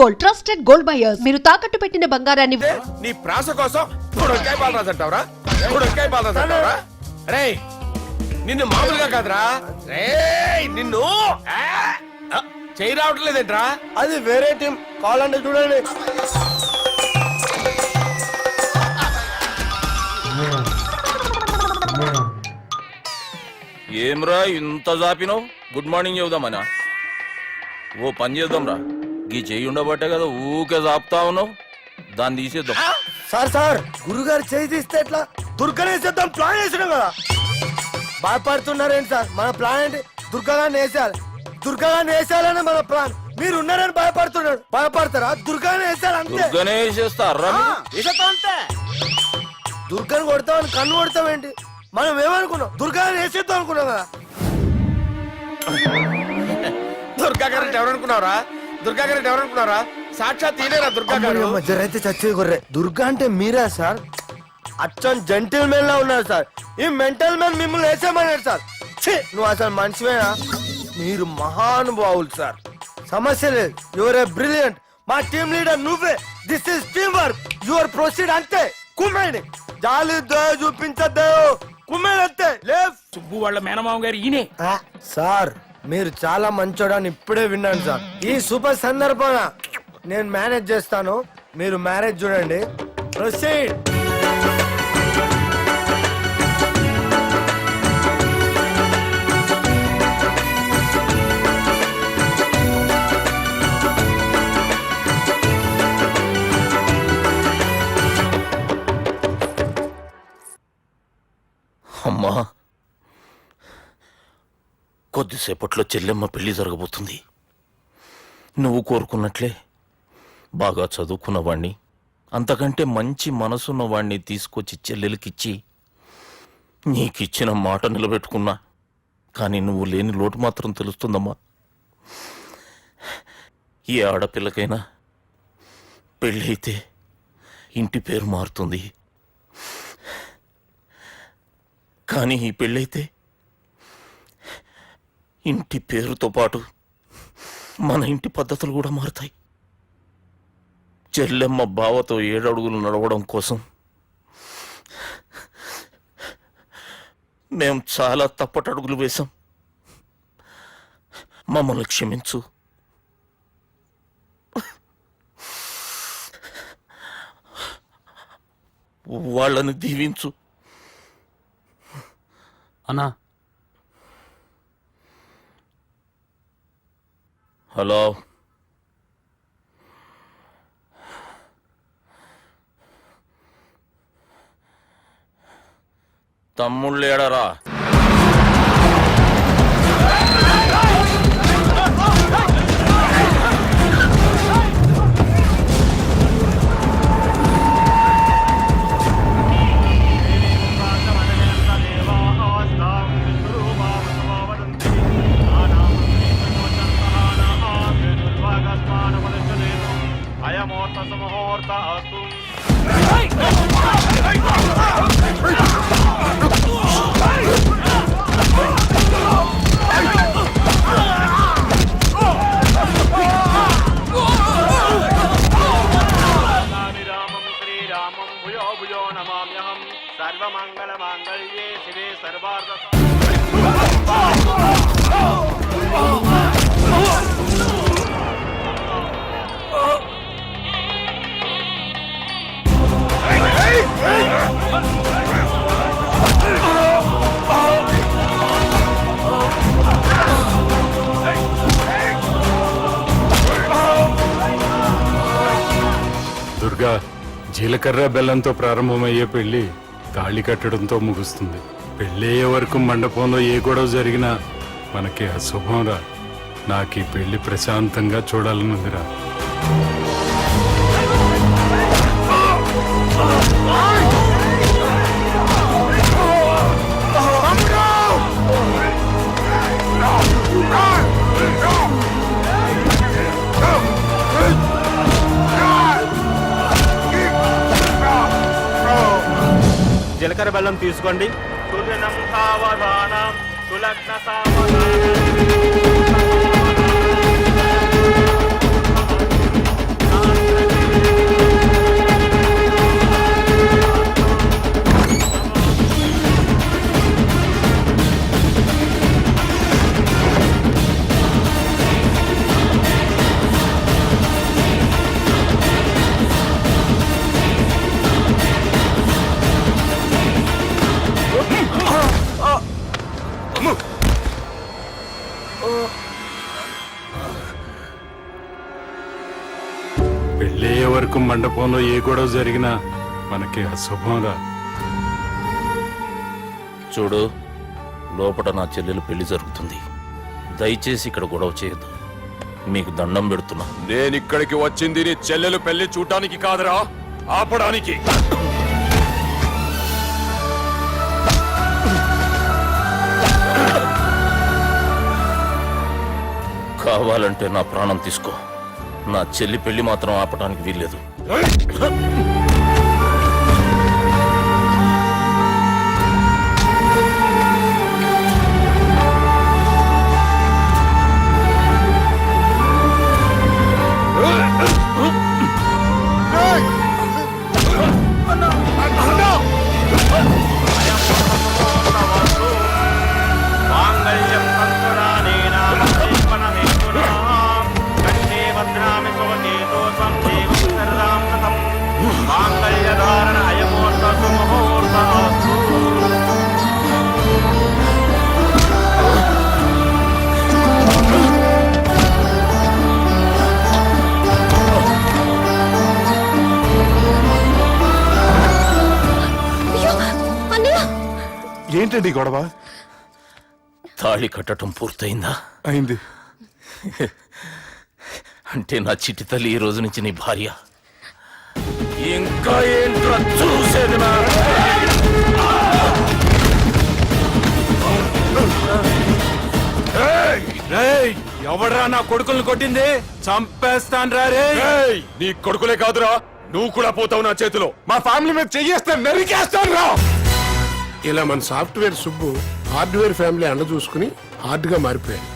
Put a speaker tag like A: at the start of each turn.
A: Gold, trusted gold buyers. మీరు తాకట్టు పెట్టిన బంగారాన్ని
B: నీ ప్రాస కోసం ఉడకాయ బాలరాజు అంటావరా? ఉడకాయ బాలరాజు అంటావరా? రే నిన్ను మామూలుగా కాదురా, రే నిన్ను చేయి రావట్లేదేంట్రా?
C: అది వేరే టీం కావాలంటే చూడండి.
D: ఏమ్రా ఇంత జాపినావు? Good morning చెబుదామనా? ఓ పని చేద్దాం రా, గీ చెయ్యి ఉండబట్టే కదా ఊకే జాపుతా ఉన్నావు, దాన్ని తీసేద్దాం.
C: సార్ గురుగారు చేయి తీస్తే ఎట్లా? దుర్గనేసేద్దాం ప్లాన్ వేసినాం కదా. భయపడుతున్నారేంటి సార్? మన ప్లాన్ ఏంటి? దుర్గాన్ని వేసేయాలి, దుర్గాన్ని వేసేయాలని మన ప్లాన్. మీరు ఉన్నారని భయపడుతున్నాడు. భయపడతారా? దుర్గాన్ని వేసేయాలి అంతే.
D: దుర్గనే వేసేస్తారా?
C: అంతే. దుర్గాని కొడతామని కన్ను కొడతామేంటి? మనం ఏమనుకున్నాం? దుర్గాని వేసేద్దాం అనుకున్నాం కదా.
B: దుర్గా గారు ఎవరనుకున్నారా? దుర్గా గారు ఎవరనుకున్నారా? సాక్షాత్ తీరేరా దుర్గా గారు.
C: జరైతే చచ్చే గొర్రె. దుర్గా అంటే మీరా సార్? అచ్చం జెంటిల్ మెన్ లా ఉన్నారు సార్. ఈ మెంటల్ మెన్ మిమ్మల్ని వేసేమన్నాడు సార్. నువ్వు అసలు మనిషివేనా? మీరు మహానుభావులు సార్, సమస్య లేదు. Your a brilliant. మా టీమ్ లీడర్ నువ్వే. This is team work. Your proceed అంతే. కుమ్మేని జాలి చూపించద్దు. కుమ్మేని అంతే.
E: సుబ్బు వాళ్ళ మేనమామ గారు ఈయనే.
C: సార్ మీరు చాలా మంచోడని ఇప్పుడే విన్నాను సార్. ఈ శుభ సందర్భాన నేను మేనేజ్ చేస్తాను, మీరు మ్యారేజ్ చూడండి. ప్రొసీడ్.
D: అమ్మా, కొద్దిసేపట్లో చెల్లెమ్మ పెళ్లి జరగబోతుంది. నువ్వు కోరుకున్నట్లే బాగా చదువుకున్నవాణ్ణి, అంతకంటే మంచి మనసున్నవాణ్ణి తీసుకొచ్చి చెల్లెలకిచ్చి నీకిచ్చిన మాట నిలబెట్టుకున్నా. కానీ నువ్వు లేని లోటు మాత్రం తెలుస్తుందమ్మా. ఏ ఆడపిల్లకైనా పెళ్ళి అయితే ఇంటి పేరు మారుతుంది, కానీ ఈ పెళ్ళైతే ఇంటి పేరుతో పాటు మన ఇంటి పద్ధతులు కూడా మారుతాయి. చెల్లెమ్మ బావతో 7 అడుగులు నడవడం కోసం మేము చాలా తప్పటడుగులు వేశాం. మమ్మల్ని క్షమించు. వాళ్ళని దీవించు.
E: అన్నా,
D: హలో, తమ్ముళ్ళు ఏడరా?
F: సర్వమంగళమాంగళ్యే శివే సర్వార్థ
G: దుర్గా, జీలకర్ర బెల్లంతో ప్రారంభమయ్యే పెళ్లి తాళి కట్టడంతో ముగుస్తుంది. పెళ్ళయ్యే వరకు మండపంలో ఏ గొడవ జరిగినా మనకి అశుభం రా. నాకు ఈ పెళ్లి ప్రశాంతంగా చూడాలనుందిరా.
F: జీలకర్ర బెల్లం తీసుకోండి. సుజనం సావధానం సులగ్న సావధానం.
G: పెళ్ళయ్యే వరకు మండపంలో ఏ గొడవ జరిగినా మనకి అశుభంరా.
D: చూడు, లోపల నా చెల్లెలు పెళ్లి జరుగుతుంది. దయచేసి ఇక్కడ గొడవ చేయొద్దు. మీకు దండం పెడుతున్నా.
H: నేనిక్కడికి వచ్చింది నీ చెల్లెలు పెళ్లి చూడటానికి కాదురా, ఆపడానికి.
D: కావాలంటే నా ప్రాణం తీసుకో. నా చెల్లి పెళ్లి మాత్రం ఆపడానికి వీల్లేదు.
F: మాంగళ్యం సంతురానేన జీవనమేతునా కంఠే భద్రామి శోచేతో త్వం దేవం సర్దాం సతం మాంగళ్యధారణ అయమోర్తసు ముహూర్తమస్తు.
H: ఏంటండి గొడవ?
D: తాళి కట్టడం పూర్తయిందా?
H: అయింది.
D: అంటే నా చిట్టి తల్లి ఈ రోజు నుంచి నీ భార్య. ఇంకా ఏంట్రా చూసేది?
H: ఎవడరా నా కొడుకుల్ని కొట్టింది? చంపేస్తాను రా రే. నీ కొడుకులే కాదురా, నువ్వు కూడా పోతావు నా చేతిలో. మా ఫ్యామిలీ మీద చెయ్యేస్తాను, నరికేస్తాను రా.
I: ఇలా మన సాఫ్ట్వేర్ సుబ్బు హార్డ్వేర్ ఫ్యామిలీ అండ చూసుకుని హార్డ్ గా మారిపోయాడు.